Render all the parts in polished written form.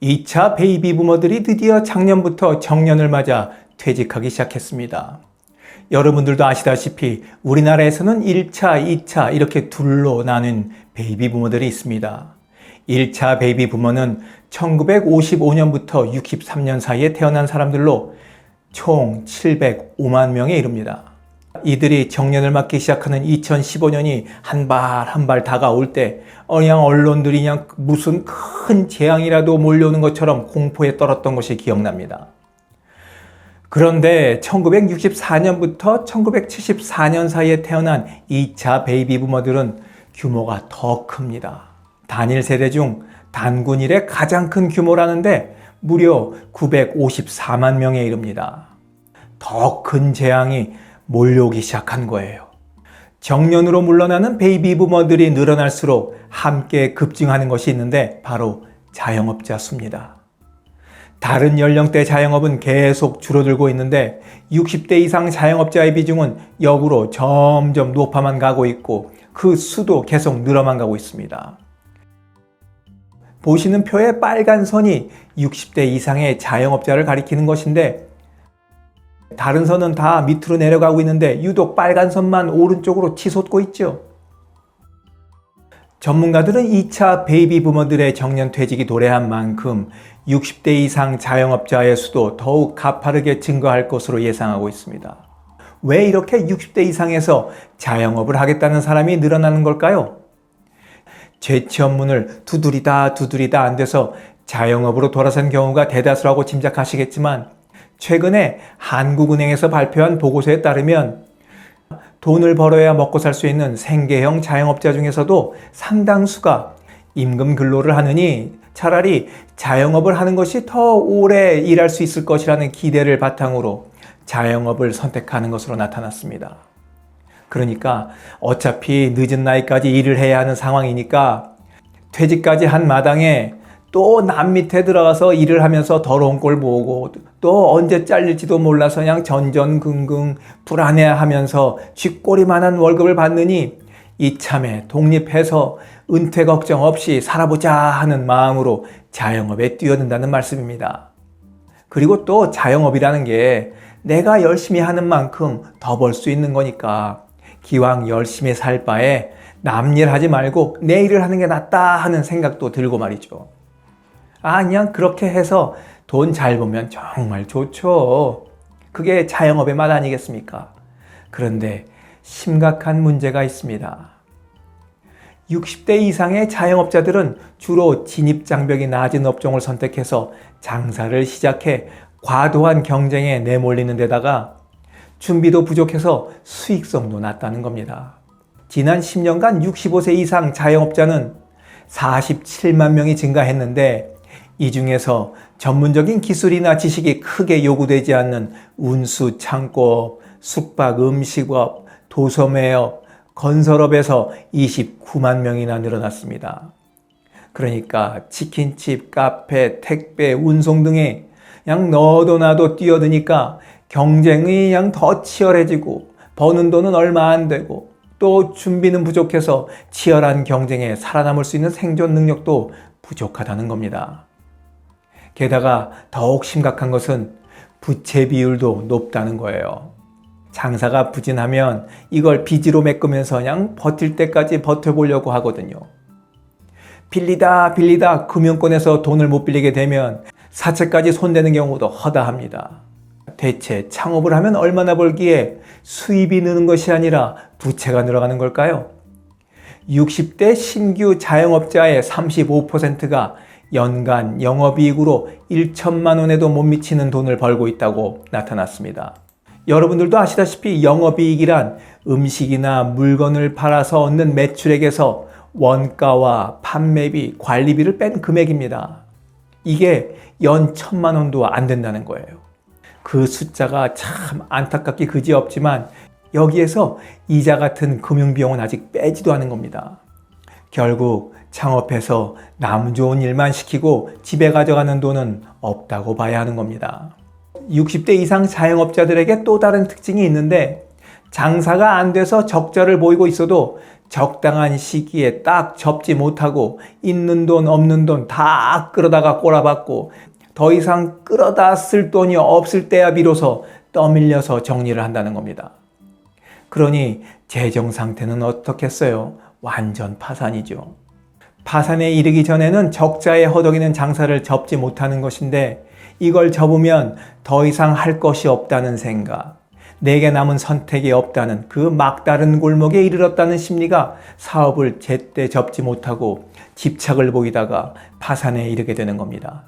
2차 베이비 부머들이 드디어 작년부터 정년을 맞아 퇴직하기 시작했습니다. 여러분들도 아시다시피 우리나라에서는 1차, 2차 이렇게 둘로 나눈 베이비 부머들이 있습니다. 1차 베이비 부머는 1955년부터 63년 사이에 태어난 사람들로 총 705만 명에 이릅니다. 이들이 정년을 맞기 시작하는 2015년이 한 발 한 발 다가올 때 그냥 언론들이 그냥 무슨 큰 재앙이라도 몰려오는 것처럼 공포에 떨었던 것이 기억납니다. 그런데 1964년부터 1974년 사이에 태어난 2차 베이비 부머들은 규모가 더 큽니다. 단일 세대 중 단군 이래 가장 큰 규모라는데 무려 954만 명에 이릅니다. 더 큰 재앙이 몰려오기 시작한 거예요. 정년으로 물러나는 베이비 부머들이 늘어날수록 함께 급증하는 것이 있는데 바로 자영업자 수입니다. 다른 연령대 자영업은 계속 줄어들고 있는데 60대 이상 자영업자의 비중은 역으로 점점 높아만 가고 있고 그 수도 계속 늘어만 가고 있습니다. 보시는 표의 빨간 선이 60대 이상의 자영업자를 가리키는 것인데 다른 선은 다 밑으로 내려가고 있는데 유독 빨간 선만 오른쪽으로 치솟고 있죠. 전문가들은 2차 베이비 부머들의 정년 퇴직이 도래한 만큼 60대 이상 자영업자의 수도 더욱 가파르게 증가할 것으로 예상하고 있습니다. 왜 이렇게 60대 이상에서 자영업을 하겠다는 사람이 늘어나는 걸까요? 재취업 문을 두드리다 안 돼서 자영업으로 돌아선 경우가 대다수라고 짐작하시겠지만 최근에 한국은행에서 발표한 보고서에 따르면 돈을 벌어야 먹고 살 수 있는 생계형 자영업자 중에서도 상당수가 임금 근로를 하느니 차라리 자영업을 하는 것이 더 오래 일할 수 있을 것이라는 기대를 바탕으로 자영업을 선택하는 것으로 나타났습니다. 그러니까 어차피 늦은 나이까지 일을 해야 하는 상황이니까 퇴직까지 한 마당에 또 남 밑에 들어가서 일을 하면서 더러운 꼴 보고 또 언제 잘릴지도 몰라서 그냥 전전긍긍 불안해하면서 쥐꼬리만한 월급을 받느니 이참에 독립해서 은퇴 걱정 없이 살아보자 하는 마음으로 자영업에 뛰어든다는 말씀입니다. 그리고 또 자영업이라는 게 내가 열심히 하는 만큼 더 벌 수 있는 거니까 기왕 열심히 살 바에 남 일 하지 말고 내 일을 하는 게 낫다 하는 생각도 들고 말이죠. 그냥 그렇게 해서 돈 잘 벌면 정말 좋죠. 그게 자영업의 맛 아니겠습니까? 그런데 심각한 문제가 있습니다. 60대 이상의 자영업자들은 주로 진입장벽이 낮은 업종을 선택해서 장사를 시작해 과도한 경쟁에 내몰리는 데다가 준비도 부족해서 수익성도 낮다는 겁니다. 지난 10년간 65세 이상 자영업자는 47만 명이 증가했는데 이 중에서 전문적인 기술이나 지식이 크게 요구되지 않는 운수, 창고업, 숙박, 음식업, 도소매업, 건설업에서 29만 명이나 늘어났습니다. 그러니까 치킨집, 카페, 택배, 운송 등에 그냥 너도 나도 뛰어드니까 경쟁이 그냥 더 치열해지고 버는 돈은 얼마 안 되고 또 준비는 부족해서 치열한 경쟁에 살아남을 수 있는 생존 능력도 부족하다는 겁니다. 게다가 더욱 심각한 것은 부채 비율도 높다는 거예요. 장사가 부진하면 이걸 빚으로 메꾸면서 그냥 버틸 때까지 버텨보려고 하거든요. 빌리다 금융권에서 돈을 못 빌리게 되면 사채까지 손대는 경우도 허다합니다. 대체 창업을 하면 얼마나 벌기에 수입이 느는 것이 아니라 부채가 늘어가는 걸까요? 60대 신규 자영업자의 35%가 연간 영업이익으로 1천만 원에도 못 미치는 돈을 벌고 있다고 나타났습니다. 여러분들도 아시다시피 영업이익이란 음식이나 물건을 팔아서 얻는 매출액에서 원가와 판매비, 관리비를 뺀 금액입니다. 이게 연 1,000만 원도 안 된다는 거예요. 그 숫자가 참 안타깝기 그지없지만 여기에서 이자 같은 금융비용은 아직 빼지도 않은 겁니다. 결국 창업해서 남 좋은 일만 시키고 집에 가져가는 돈은 없다고 봐야 하는 겁니다. 60대 이상 자영업자들에게 또 다른 특징이 있는데 장사가 안 돼서 적자를 보이고 있어도 적당한 시기에 딱 접지 못하고 있는 돈 없는 돈 다 끌어다가 꼬라박고 더 이상 끌어다 쓸 돈이 없을 때야 비로소 떠밀려서 정리를 한다는 겁니다. 그러니 재정 상태는 어떻겠어요? 완전 파산이죠. 파산에 이르기 전에는 적자에 허덕이는 장사를 접지 못하는 것인데 이걸 접으면 더 이상 할 것이 없다는 생각, 내게 남은 선택이 없다는 그 막다른 골목에 이르렀다는 심리가 사업을 제때 접지 못하고 집착을 보이다가 파산에 이르게 되는 겁니다.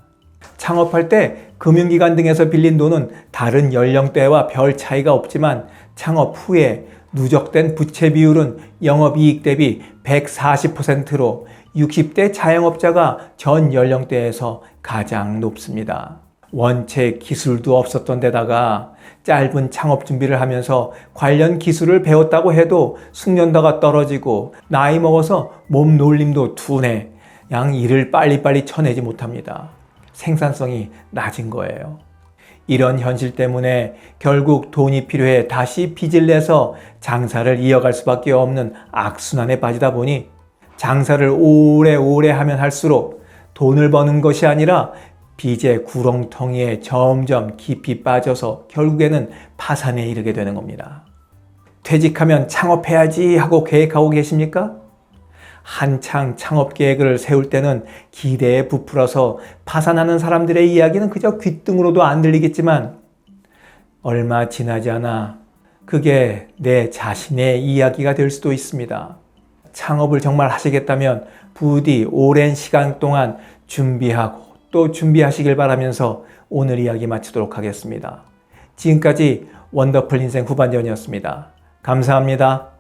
창업할 때 금융기관 등에서 빌린 돈은 다른 연령대와 별 차이가 없지만 창업 후에 누적된 부채 비율은 영업이익 대비 140%로 60대 자영업자가 전 연령대에서 가장 높습니다. 원체 기술도 없었던 데다가 짧은 창업 준비를 하면서 관련 기술을 배웠다고 해도 숙련도가 떨어지고 나이 먹어서 몸 놀림도 둔해 양 일을 빨리빨리 쳐내지 못합니다. 생산성이 낮은 거예요. 이런 현실 때문에 결국 돈이 필요해 다시 빚을 내서 장사를 이어갈 수밖에 없는 악순환에 빠지다 보니 장사를 오래오래 하면 할수록 돈을 버는 것이 아니라 빚의 구렁텅이에 점점 깊이 빠져서 결국에는 파산에 이르게 되는 겁니다. 퇴직하면 창업해야지 하고 계획하고 계십니까? 한창 창업 계획을 세울 때는 기대에 부풀어서 파산하는 사람들의 이야기는 그저 귓등으로도 안 들리겠지만 얼마 지나지 않아 그게 내 자신의 이야기가 될 수도 있습니다. 창업을 정말 하시겠다면 부디 오랜 시간 동안 준비하고 또 준비하시길 바라면서 오늘 이야기 마치도록 하겠습니다. 지금까지 원더풀 인생 후반전이었습니다. 감사합니다.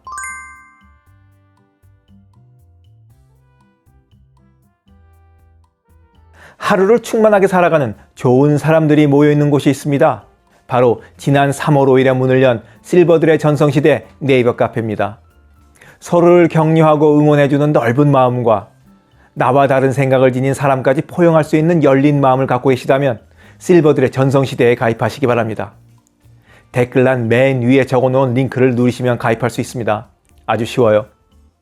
하루를 충만하게 살아가는 좋은 사람들이 모여있는 곳이 있습니다. 바로 지난 3월 5일에 문을 연 실버들의 전성시대 네이버 카페입니다. 서로를 격려하고 응원해주는 넓은 마음과 나와 다른 생각을 지닌 사람까지 포용할 수 있는 열린 마음을 갖고 계시다면 실버들의 전성시대에 가입하시기 바랍니다. 댓글란 맨 위에 적어놓은 링크를 누르시면 가입할 수 있습니다. 아주 쉬워요.